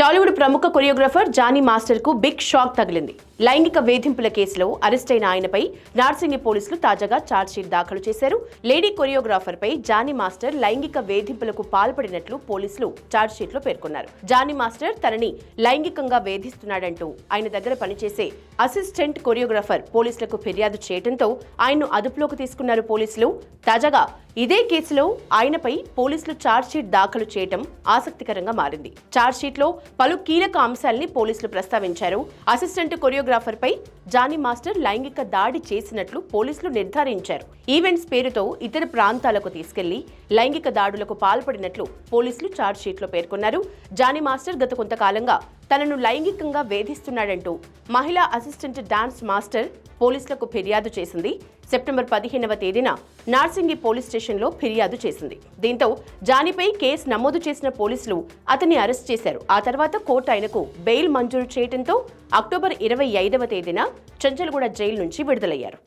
టాలీవుడ్ ప్రముఖ choreographer Johnny master కు big shock తగిలింది. లైంగిక వేధింపుల కేసులో అరెస్ట్ అయిన ఆయనపై నార్సింగి పోలీసులు తాజాగా ఛార్జ్షీట్ దాఖలు చేశారు. లేడీ కొరియోగ్రాఫర్ పై జానీ మాస్టర్ లైంగిక వేధింపులకు పాల్పడినట్లు పోలీసులు ఛార్జ్షీట్ లో పేర్కొన్నారు. జానీ మాస్టర్ తనని లైంగికంగా వేధిస్తున్నాడంటూ ఆయన దగ్గర పనిచేసే అసిస్టెంట్ కొరియోగ్రాఫర్ పోలీసులకు ఫిర్యాదు చేయడంతో ఆయన్ను అదుపులోకి తీసుకున్నారు పోలీసులు. తాజాగా ఇదే కేసులో ఆయనపై పోలీసులు ఛార్జ్షీట్ దాఖలు చేయడం ఆసక్తికరంగా మారింది. ఛార్జ్షీట్ లో పలు కీలక అంశాల్ని పోలీసులు ప్రస్తావించారు. అసిస్టెంట్ కొరియోగ్రాఫర్ పై జానీ మాస్టర్ లైంగిక దాడి చేసినట్లు పోలీసులు నిర్ధారించారు. ఈవెంట్స్ పేరుతో ఇతర ప్రాంతాలకు తీసుకెళ్లి లైంగిక దాడులకు పాల్పడినట్లు పోలీసులు ఛార్జ్షీట్ లో పేర్కొన్నారు. జానీ మాస్టర్ గత కొంతకాలంగా తనను లైంగికంగా వేధిస్తున్నాడంటూ మహిళా అసిస్టెంట్ డాన్స్ మాస్టర్ పోలీసులకు ఫిర్యాదు చేసింది. సెప్టెంబర్ 15వ తేదీన నార్సింగి పోలీస్ స్టేషన్లో ఫిర్యాదు చేసింది. దీంతో జానీపై కేసు నమోదు చేసిన పోలీసులు అతన్ని అరెస్ట్ చేశారు. ఆ తర్వాత కోర్టు ఆయనకు బెయిల్ మంజూరు చేయడంతో అక్టోబర్ 25వ తేదీన చంచల్గూడ జైలు నుంచి విడుదలయ్యారు.